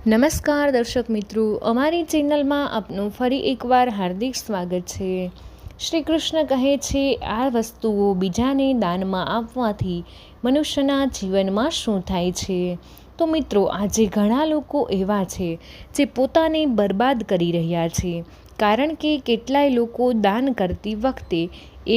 નમસ્કાર દર્શક મિત્રો, અમારી ચેનલમાં આપનું ફરી એકવાર હાર્દિક સ્વાગત છે। શ્રી કૃષ્ણ કહે છે, આ વસ્તુઓ બીજાને દાનમાં આપવાથી મનુષ્યના જીવનમાં શું થાય છે? તો મિત્રો, આજે ઘણા લોકો એવા છે જે પોતાને બરબાદ કરી રહ્યા છે, કારણ કે કેટલાય લોકો દાન કરતી વખતે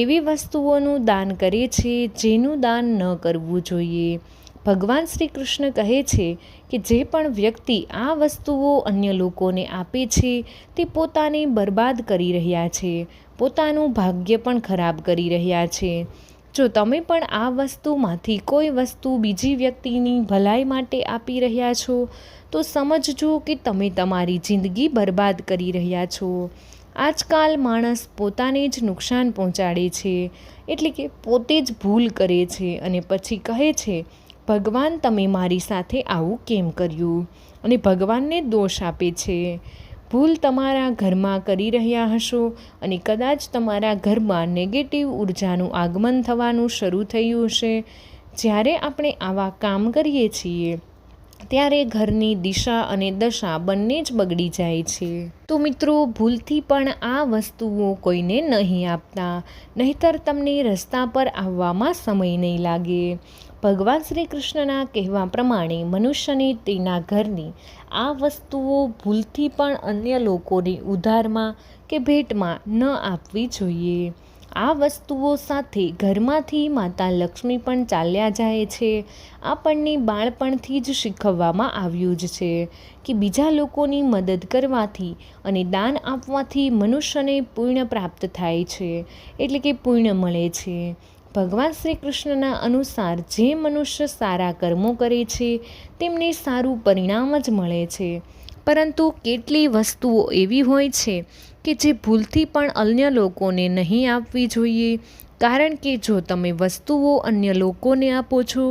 એવી વસ્તુઓનું દાન કરે છે જેનું દાન ન કરવું જોઈએ। ભગવાન શ્રી કૃષ્ણ કહે છે કે જે પણ વ્યક્તિ આ વસ્તુઓ અન્ય લોકોને આપે છે તે પોતાને બરબાદ કરી રહ્યા છે, પોતાનું ભાગ્ય પણ ખરાબ કરી રહ્યા છે। જો તમે પણ આ વસ્તુમાંથી કોઈ વસ્તુ બીજી વ્યક્તિની ભલાઈ માટે આપી રહ્યા છો તો સમજજો કે તમે તમારી જિંદગી બરબાદ કરી રહ્યા છો। આજકાલ માણસ પોતાને જ નુકસાન પહોંચાડે છે, એટલે કે પોતે જ ભૂલ કરે છે અને પછી કહે છે, ભગવાન તમે મારી સાથે આવું કેમ કર્યું? અને ભગવાનને દોષ આપે છે। ભૂલ તમારા ઘરમાં કરી રહ્યા હશો અને કદાચ તમારા ઘરમાં નેગેટિવ ઉર્જાનું આગમન થવાનું શરૂ થયું હશે। જ્યારે આપણે આવા કામ કરીએ છીએ ત્યારે ઘરની દિશા અને દશા બંને જ બગડી જાય છે। તો મિત્રો, ભૂલથી પણ આ વસ્તુઓ કોઈને નહીં આપતા, નહીંતર તમને રસ્તા પર આવવામાં સમય નહીં લાગે। ભગવાન શ્રી કૃષ્ણના કહેવા પ્રમાણે મનુષ્યને તેના ઘરની આ વસ્તુઓ ભૂલથી પણ અન્ય લોકોને ઉધારમાં કે ભેટમાં ન આપવી જોઈએ। આ વસ્તુઓ સાથે ઘરમાંથી માતા લક્ષ્મી પણ ચાલ્યા જાય છે। આપણને બાળપણથી જ શીખવવામાં આવ્યું જ છે કે બીજા લોકોની મદદ કરવાથી અને દાન આપવાથી મનુષ્યને પુણ્ય પ્રાપ્ત થાય છે, એટલે કે પુણ્ય મળે છે। ભગવાન શ્રી કૃષ્ણના અનુસાર જે મનુષ્ય સારા કર્મો કરે છે તેમને સારું પરિણામ જ મળે છે, પરંતુ કેટલી વસ્તુઓ એવી હોય છે કે જે ભૂલથી પણ અન્ય લોકોને નહીં આપવી જોઈએ, કારણ કે જો તમે વસ્તુઓ અન્ય લોકોને આપો છો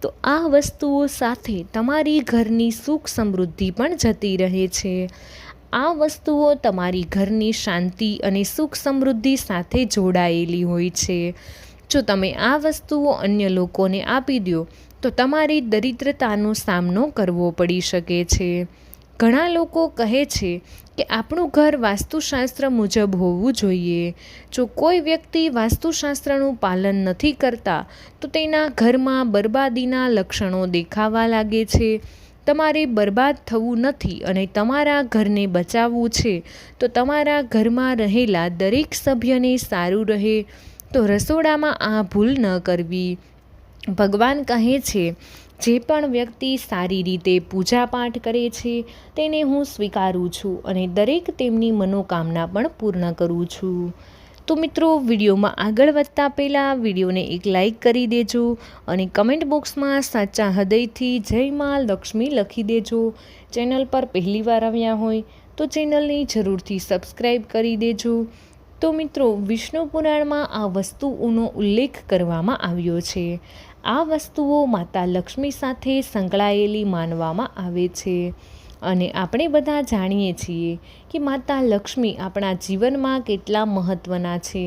તો આ વસ્તુઓ સાથે તમારી ઘરની સુખ સમૃદ્ધિ પણ જતી રહે છે। આ વસ્તુઓ તમારી ઘરની શાંતિ અને સુખ સમૃદ્ધિ સાથે જોડાયેલી હોય છે। જો તમે આ વસ્તુઓ અન્ય લોકોને આપી દો તો તમારી દરિદ્રતાનો સામનો કરવો પડી શકે છે। ઘણા લોકો કહે છે કે આપણું ઘર વાસ્તુશાસ્ત્ર મુજબ હોવું જોઈએ। જો કોઈ વ્યક્તિ વાસ્તુશાસ્ત્રનું પાલન નથી કરતા તો તેના ઘરમાં બરબાદીના લક્ષણો દેખાવા લાગે છે। તમારે બરબાદ થવું નથી અને તમારા ઘરને બચાવવું છે તો તમારા ઘરમાં રહેલા દરેક સભ્યને સારું રહે તો રસોડામાં આ ભૂલ ન કરવી। ભગવાન કહે છે, જે પણ વ્યક્તિ સારી રીતે પૂજાપાઠ કરે છે તેને હું સ્વીકારું છું અને દરેક તેમની મનોકામના પણ પૂર્ણ કરું છું। તો મિત્રો, વિડીયોમાં આગળ વધતા પહેલાં વિડીયોને એક લાઈક કરી દેજો અને કમેન્ટ બોક્સમાં સાચા હૃદયથી જય માં લક્ષ્મી લખી દેજો। ચેનલ પર પહેલીવાર આવ્યા હોય તો ચેનલને જરૂરથી સબસ્ક્રાઈબ કરી દેજો। તો મિત્રો, વિષ્ણુ પુરાણમાં આ વસ્તુઓનો ઉલ્લેખ કરવામાં આવ્યો છે। આ વસ્તુઓ માતા લક્ષ્મી સાથે સંકળાયેલી માનવામાં આવે છે અને આપણે બધા જાણીએ છીએ કે માતા લક્ષ્મી આપણા જીવનમાં કેટલા મહત્ત્વના છે।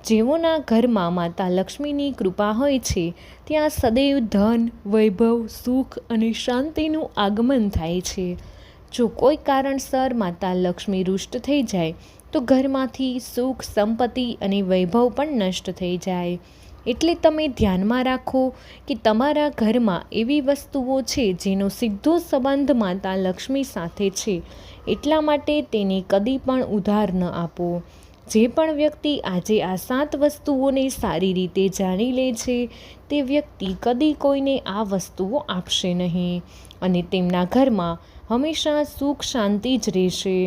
જેઓના ઘરમાં માતા લક્ષ્મીની કૃપા હોય છે ત્યાં સદૈવ ધન, વૈભવ, સુખ અને શાંતિનું આગમન થાય છે। જો કોઈ કારણસર માતા લક્ષ્મી રૂષ્ટ થઈ જાય તો ઘરમાંથી સુખ, સંપત્તિ અને વૈભવ પણ નષ્ટ થઈ જાય। એટલે તમે ધ્યાનમાં રાખો કે તમારા ઘરમાં એવી વસ્તુઓ છે જેનો સીધો સંબંધ માતા લક્ષ્મી સાથે છે, એટલા માટે તેને કદી પણ ઉધાર ન આપો। જે પણ વ્યક્તિ આજે આ 7 વસ્તુઓને સારી રીતે જાણી લે છે તે વ્યક્તિ કદી કોઈને આ વસ્તુઓ આપશે નહીં અને તેમના ઘરમાં હંમેશા સુખ શાંતિ જ રહેશે।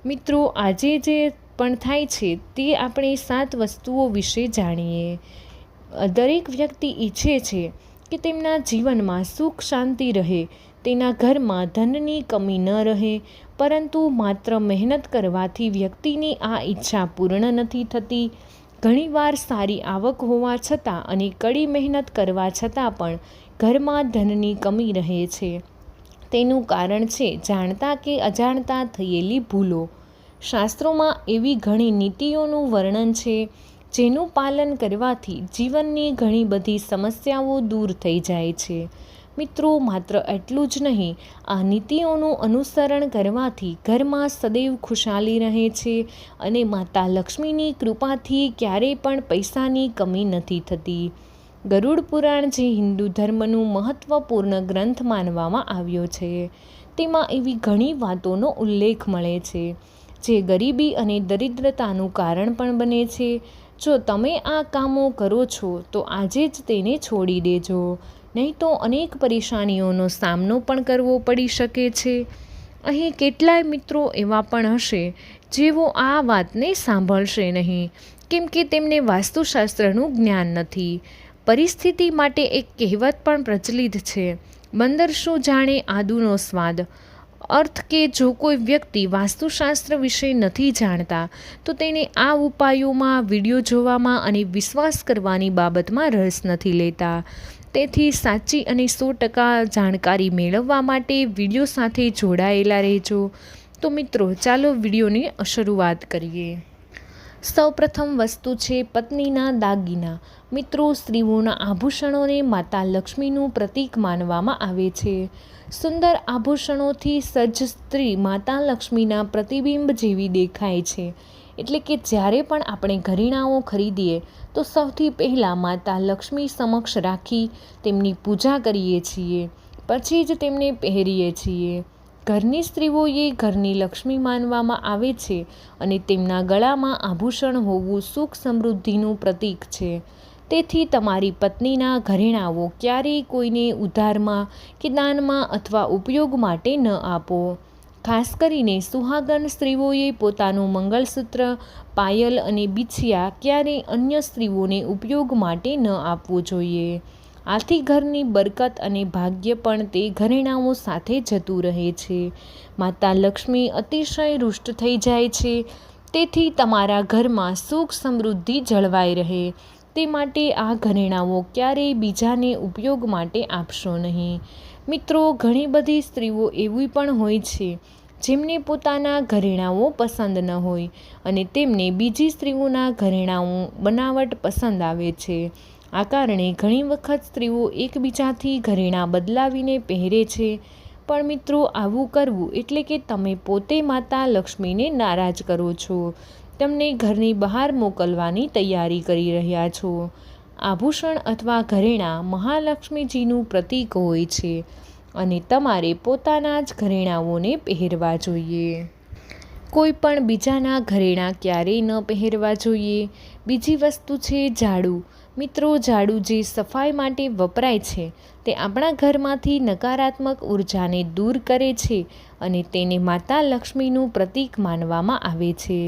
મિત્રો, આજે જે પણ થાય છે તે આપણે 7 વસ્તુઓ વિશે જાણીએ। દરેક વ્યક્તિ ઈચ્છે છે કે તેમના જીવનમાં સુખ શાંતિ રહે, તેના ઘરમાં ધનની કમી ન રહે, પરંતુ માત્ર મહેનત કરવાથી વ્યક્તિની આ ઈચ્છા પૂર્ણ નથી થતી। ઘણીવાર સારી આવક હોવા છતાં અને કડી મહેનત કરવા છતાં પણ ઘરમાં ધનની કમી રહે છે। તેનું કારણ છે જાણતા કે અજાણતા થયેલી ભૂલો। શાસ્ત્રોમાં એવી ઘણી નીતિઓનું વર્ણન છે જેનું પાલન કરવાથી જીવનની ઘણી બધી સમસ્યાઓ દૂર થઈ જાય છે। મિત્રો, માત્ર એટલું જ નહીં, આ નીતિઓનું અનુસરણ કરવાથી ઘરમાં સદૈવ ખુશાલી રહે છે અને માતા લક્ષ્મીની કૃપાથી ક્યારેય પણ પૈસાની કમી નથી થતી. ગરુડ પુરાણ, જે હિન્દુ ધર્મનું મહત્વપૂર્ણ ગ્રંથ માનવામાં આવ્યો છે, તેમાં એવી ઘણી વાતોનો ઉલ્લેખ મળે છે જે ગરીબી અને દરિદ્રતાનું કારણ પણ બને છે. જો તમે આ કામો કરો છો તો આજે જ તેને છોડી દેજો, નહીં તો અનેક પરેશાનીઓનો સામનો પણ કરવો પડી શકે છે. અહીં કેટલાય મિત્રો એવા પણ હશે જેઓ આ વાતને સાંભળશે નહીં, કેમ કે તેમને વાસ્તુશાસ્ત્રનું જ્ઞાન નથી. પરિસ્થિતિ માટે એક કહેવત પણ પ્રચલિત છે, બંદર શું જાણે આદુનો સ્વાદ. અર્થ કે જો કોઈ વ્યક્તિ વાસ્તુશાસ્ત્ર વિશે નથી જાણતા તો તેને આ ઉપાયોમાં, વિડીયો જોવામાં અને વિશ્વાસ કરવાની બાબતમાં રસ નથી લેતા. તેથી સાચી અને 100% જાણકારી મેળવવા માટે વિડીયો સાથે જોડાયેલા રહેજો. તો મિત્રો, ચાલો વિડીયોની શરૂઆત કરીએ. સૌપ્રથમ વસ્તુ છે પત્નીના દાગીના. મિત્રો, સ્ત્રીઓના આભૂષણોને માતા લક્ષ્મીનું પ્રતીક માનવામાં આવે છે. સુંદર આભૂષણોથી સજ્જ સ્ત્રી માતા લક્ષ્મીના પ્રતિબિંબ જેવી દેખાય છે. એટલે કે જ્યારે પણ આપણે ઘરેણાઓ ખરીદીએ તો સૌથી પહેલાં માતા લક્ષ્મી સમક્ષ રાખી તેમની પૂજા કરીએ છીએ, પછી જ તેમને પહેરીએ છીએ. ઘરની સ્ત્રીઓએ ઘરની લક્ષ્મી માનવામાં આવે છે અને તેમના ગળામાં આભૂષણ હોવું સુખ સમૃદ્ધિનું પ્રતીક છે. તેથી તમારી પત્નીના ઘરેણાઓ ક્યારેય કોઈને ઉધારમાં કે દાનમાં અથવા ઉપયોગ માટે ન આપો. ખાસ કરીને સુહાગન સ્ત્રીઓએ પોતાનું મંગળસૂત્ર, પાયલ અને બિછિયા ક્યારેય અન્ય સ્ત્રીઓને ઉપયોગ માટે ન આપવું જોઈએ. આથી ઘરની બરકત અને ભાગ્ય પણ તે ઘરેણાઓ સાથે જતું રહે છે. માતા લક્ષ્મી અતિશય રૂષ્ટ થઈ જાય છે, તેથી તમારા ઘરમાં સુખ સમૃદ્ધિ જળવાઈ રહે તે માટે આ ઘરેણાઓ ક્યારેય બીજાને ઉપયોગ માટે આપશો નહીં. મિત્રો, ઘણી બધી સ્ત્રીઓ એવી પણ હોય છે જેમને પોતાના ઘરેણાઓ પસંદ ન હોય અને તેમને બીજી સ્ત્રીઓના ઘરેણાઓ બનાવટ પસંદ આવે છે. આ કારણે ઘણી વખત સ્ત્રીઓ એકબીજાથી ઘરેણાં બદલાવીને પહેરે છે. પણ મિત્રો, આવું કરવું એટલે કે તમે પોતે માતા લક્ષ્મીને નારાજ કરો છો, તેમને ઘરની બહાર મોકલવાની તૈયારી કરી રહ્યા છો. આભૂષણ અથવા ઘરેણાં મહાલક્ષ્મીજીનું પ્રતીક હોય છે અને તમારે પોતાના જ ઘરેણાઓને પહેરવા જોઈએ. કોઈ પણ બીજાના ઘરેણાં ક્યારેય ન પહેરવા જોઈએ. બીજી વસ્તુ છે ઝાડુ. મિત્રો, ઝાડુ જે સફાઈ માટે વપરાય છે તે આપણા ઘરમાંથી નકારાત્મક ઉર્જાને દૂર કરે છે અને તેને માતા લક્ષ્મીનું પ્રતીક માનવામાં આવે છે.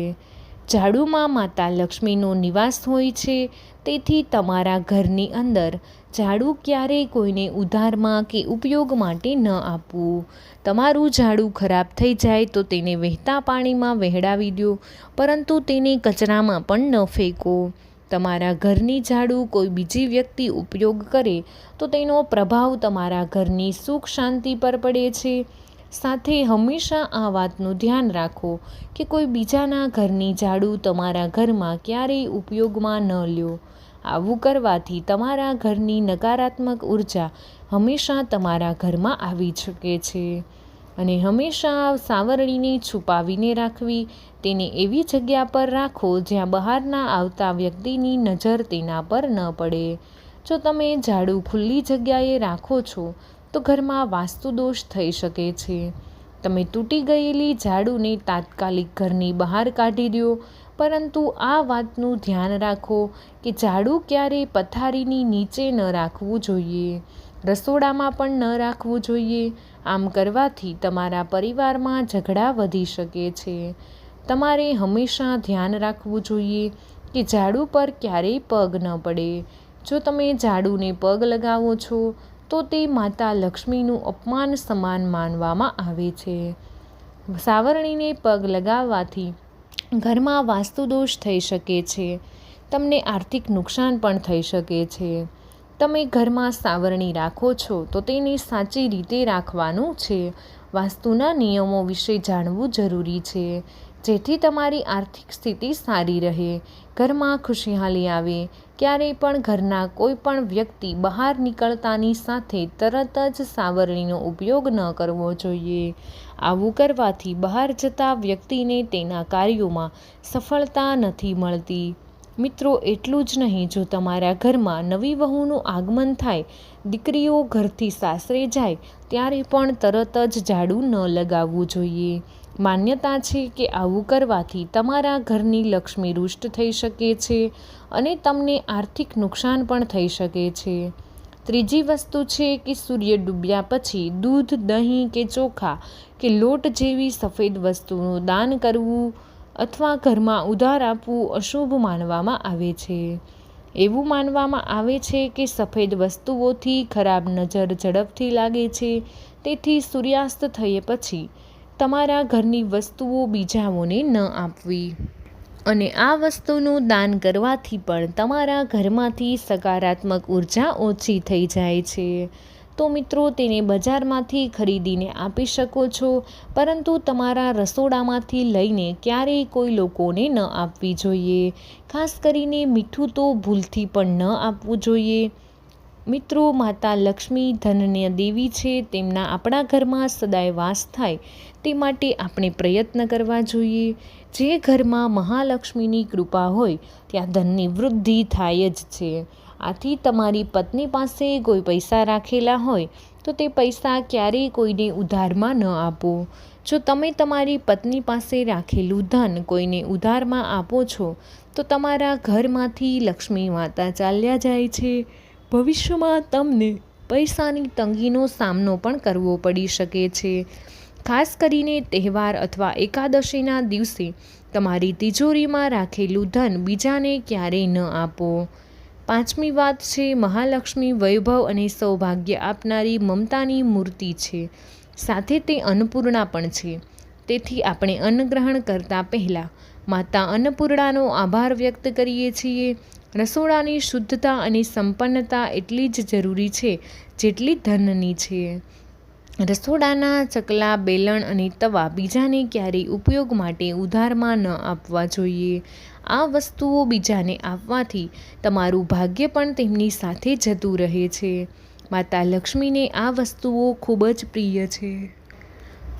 ઝાડુમાં માતા લક્ષ્મીનો નિવાસ હોય છે, તેથી તમારા ઘરની અંદર ઝાડુ ક્યારેય કોઈને ઉધારમાં કે ઉપયોગ માટે ન આપવું. તમારું ઝાડુ ખરાબ થઈ જાય તો તેને વહેતા પાણીમાં વહેડાવી દો, પરંતુ તેને કચરામાં પણ ન ફેંકો. તમારા ઘરની ઝાડુ કોઈ બીજી વ્યક્તિ ઉપયોગ કરે તો તેનો પ્રભાવ તમારા ઘરની સુખ શાંતિ પર પડે છે. સાથે હંમેશા આ વાતનું ધ્યાન રાખો કે કોઈ બીજાના ઘરની ઝાડુ તમારા ઘરમાં ક્યારેય ઉપયોગમાં ન લ્યો. આવું કરવાથી તમારા ઘરની નકારાત્મક ઉર્જા હંમેશા તમારા ઘરમાં આવી શકે છે. અને હંમેશા સાવરણીને છુપાવીને રાખવી. તેને એવી જગ્યા પર રાખો જ્યાં બહારના આવતા વ્યક્તિની નજર તેના પર ન પડે. જો તમે ઝાડુ ખુલ્લી જગ્યાએ રાખો છો તો ઘરમાં વાસ્તુદોષ થઈ શકે છે. તમે તૂટી ગયેલી ઝાડુને તાત્કાલિક ઘરની બહાર કાઢી દો, પરંતુ આ વાતનું ધ્યાન રાખો કે ઝાડુ ક્યારેય પથારીની નીચે ન રાખવું જોઈએ, રસોડામાં પણ ન રાખવું જોઈએ. આમ કરવાથી તમારા પરિવારમાં ઝઘડા વધી શકે છે. તમારે હંમેશા ધ્યાન રાખવું જોઈએ કે ઝાડુ પર ક્યારેય પગ ન પડે. જો તમે ઝાડુને પગ લગાવો છો તો તે માતા લક્ષ્મીનું અપમાન સમાન માનવામાં આવે છે. સાવરણીને પગ લગાવવાથી ઘરમાં વાસ્તુદોષ થઈ શકે છે. તમને આર્થિક નુકસાન પણ થઈ શકે છે. તમે ઘરમાં સાવરણી રાખો છો તો તેને સાચી રીતે રાખવાનું છે. વાસ્તુના નિયમો વિશે જાણવું જરૂરી છે. જેથી તમારી આર્થિક સ્થિતિ સારી રહે, ઘરમાં ખુશહાલી આવે. ક્યારેય પણ ઘરના કોઈ પણ વ્યક્તિ બહાર નીકળતાની સાથે તરત જ સાવરણીનો ઉપયોગ ન કરવો જોઈએ. આવું કરવાથી બહાર જતા વ્યક્તિને તેના કાર્યોમાં સફળતા નથી મળતી. મિત્રો, એટલું જ નહીં, જો તમારા ઘરમાં નવી વહુનું આગમન થાય, દીકરીઓ ઘરથી સાસરે જાય, ત્યારે પણ તરત જ ઝાડુ ન લગાવવું જોઈએ. માન્યતા છે કે આવું કરવાથી તમારા ઘરની લક્ષ્મી રૂષ્ટ થઈ શકે છે અને તમને આર્થિક નુકસાન પણ થઈ શકે છે. ત્રીજી વસ્તુ છે કે સૂર્ય ડૂબ્યા પછી દૂધ, દહીં કે ચોખા કે લોટ જેવી સફેદ વસ્તુનું દાન કરવું અથવા ઘરમાં ઉધાર આપવું અશુભ માનવામાં આવે છે. એવું માનવામાં આવે છે કે સફેદ વસ્તુઓથી ખરાબ નજર ઝડપથી લાગે છે, તેથી સૂર્યાસ્ત થયે પછી તમારા ઘરની વસ્તુઓ બીજાઓને ન આપવી. અને આ વસ્તુનું દાન કરવાથી પણ તમારા ઘરમાંથી સકારાત્મક ઉર્જા ઓછી થઈ જાય છે. તો મિત્રો, તેને બજારમાંથી ખરીદીને આપી શકો છો, પરંતુ તમારા રસોડામાંથી લઈને ક્યારેય કોઈ લોકોને ન આપવી જોઈએ. ખાસ કરીને મીઠું તો ભૂલથી પણ ન આપવું જોઈએ. મિત્રો, માતા લક્ષ્મી ધનની દેવી છે. તેમના આપણા ઘરમાં સદાય વાસ થાય તે માટે આપણે પ્રયત્ન કરવા જોઈએ. જે ઘરમાં મહાલક્ષ્મીની કૃપા હોય ત્યાં ધનની વૃદ્ધિ થાય જ છે. આથી તમારી પત્ની પાસે કોઈ પૈસા રાખેલા હોય તો તે પૈસા ક્યારેય કોઈને ઉધારમાં ન આપો. જો તમે તમારી પત્ની પાસે રાખેલું ધન કોઈને ઉધારમાં આપો છો તો તમારા ઘરમાંથી લક્ષ્મી માતા ચાલ્યા જાય છે. ભવિષ્યમાં તમને પૈસાની તંગીનો સામનો પણ કરવો પડી શકે છે. ખાસ કરીને તહેવાર અથવા એકાદશીના દિવસે તમારી તિજોરીમાં રાખેલું ધન બીજાને ક્યારેય ન આપો. પાંચમી વાત છે, મહાલક્ષ્મી વૈભવ અને સૌભાગ્ય આપનારી મમતાની મૂર્તિ છે. સાથે તે અન્નપૂર્ણા પણ છે. તેથી આપણે અન્નગ્રહણ કરતાં પહેલાં માતા અન્નપૂર્ણાનો આભાર વ્યક્ત કરીએ છીએ. રસોડાની શુદ્ધતા અને સંપન્નતા એટલી જ જરૂરી છે જેટલી ધનની છે. રસોડાના ચકલા, બેલણ અને તવા બીજાને ક્યારેય ઉપયોગ માટે ઉધારમાં ન આપવા જોઈએ. આ વસ્તુઓ બીજાને આપવાથી તમારું ભાગ્ય પણ તેમની સાથે જતું રહે છે. માતા લક્ષ્મીને આ વસ્તુઓ ખૂબ જ પ્રિય છે.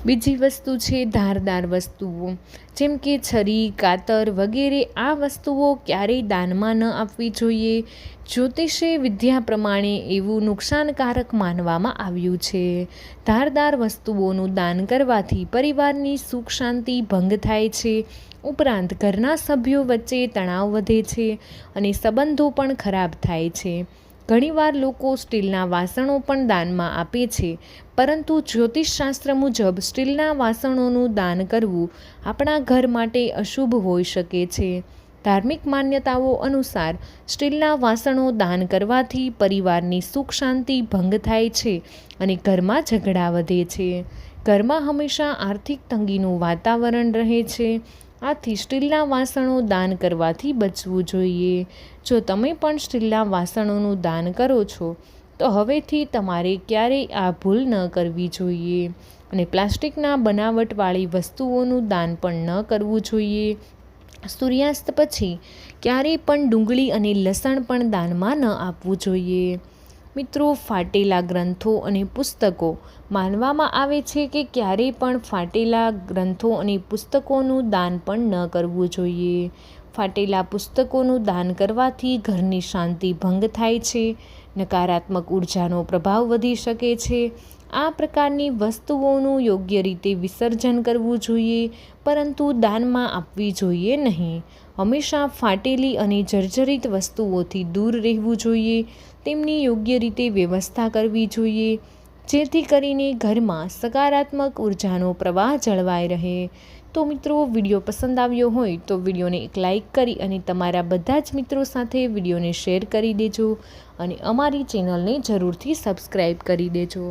બીજી વસ્તુ છે ધારદાર વસ્તુઓ, જેમ કે છરી, કાતર વગેરે. આ વસ્તુઓ ક્યારેય દાનમાં ન આપવી જોઈએ. જ્યોતિષી વિદ્યા પ્રમાણે એવું નુકસાનકારક માનવામાં આવ્યું છે. ધારદાર વસ્તુઓનું દાન કરવાથી પરિવારની સુખ શાંતિ ભંગ થાય છે. ઉપરાંત ઘરના સભ્યો વચ્ચે તણાવ વધે છે અને સંબંધો પણ ખરાબ થાય છે. ઘણીવાર લોકો સ્ટીલના વાસણો પણ દાનમાં આપે છે, પરંતુ જ્યોતિષશાસ્ત્ર મુજબ સ્ટીલના વાસણોનું દાન કરવું આપણા ઘર માટે અશુભ હોઈ શકે છે. ધાર્મિક માન્યતાઓ અનુસાર સ્ટીલના વાસણો દાન કરવાથી પરિવારની સુખ શાંતિ ભંગ થાય છે અને ઘરમાં ઝઘડા વધે છે. ઘરમાં હંમેશા આર્થિક તંગીનું વાતાવરણ રહે છે. આથી સ્ટીલના વાસણો દાન કરવાથી બચવું જોઈએ. જો તમે પણ સ્ટીલના વાસણોનું દાન કરો છો તો હવેથી તમારે ક્યારેય આ ભૂલ ન કરવી જોઈએ. અને પ્લાસ્ટિકના બનાવટવાળી વસ્તુઓનું દાન પણ ન કરવું જોઈએ. સૂર્યાસ્ત પછી ક્યારેય પણ ડુંગળી અને લસણ પણ દાનમાં ન આપવું જોઈએ. મિત્રો, ફાટેલા ગ્રંથો અને પુસ્તકો. માનવામાં આવે છે કે ક્યારેય પણ ફાટેલા ગ્રંથો અને પુસ્તકોનું દાન પણ ન કરવું જોઈએ. ફાટેલા પુસ્તકોનું દાન કરવાથી ઘરની શાંતિ ભંગ થાય છે, નકારાત્મક ઉર્જાનો પ્રભાવ વધી શકે છે. આ પ્રકારની વસ્તુઓનું યોગ્ય રીતે વિસર્જન કરવું જોઈએ, પરંતુ દાનમાં આપવી જોઈએ નહીં. હંમેશા ફાટેલી અને જર્જરિત વસ્તુઓથી દૂર રહેવું જોઈએ. તેમની યોગ્ય રીતે વ્યવસ્થા કરવી જોઈએ, જેથી કરીને ઘરમાં સકારાત્મક ઉર્જાનો પ્રવાહ જળવાઈ રહે. તો મિત્રો, વિડીયો પસંદ આવ્યો હોય તો વિડીયોને એક લાઇક કરી અને તમારા બધા જ મિત્રો સાથે વિડીયોને શેર કરી દેજો અને અમારી ચેનલને જરૂરથી સબસ્ક્રાઈબ કરી દેજો.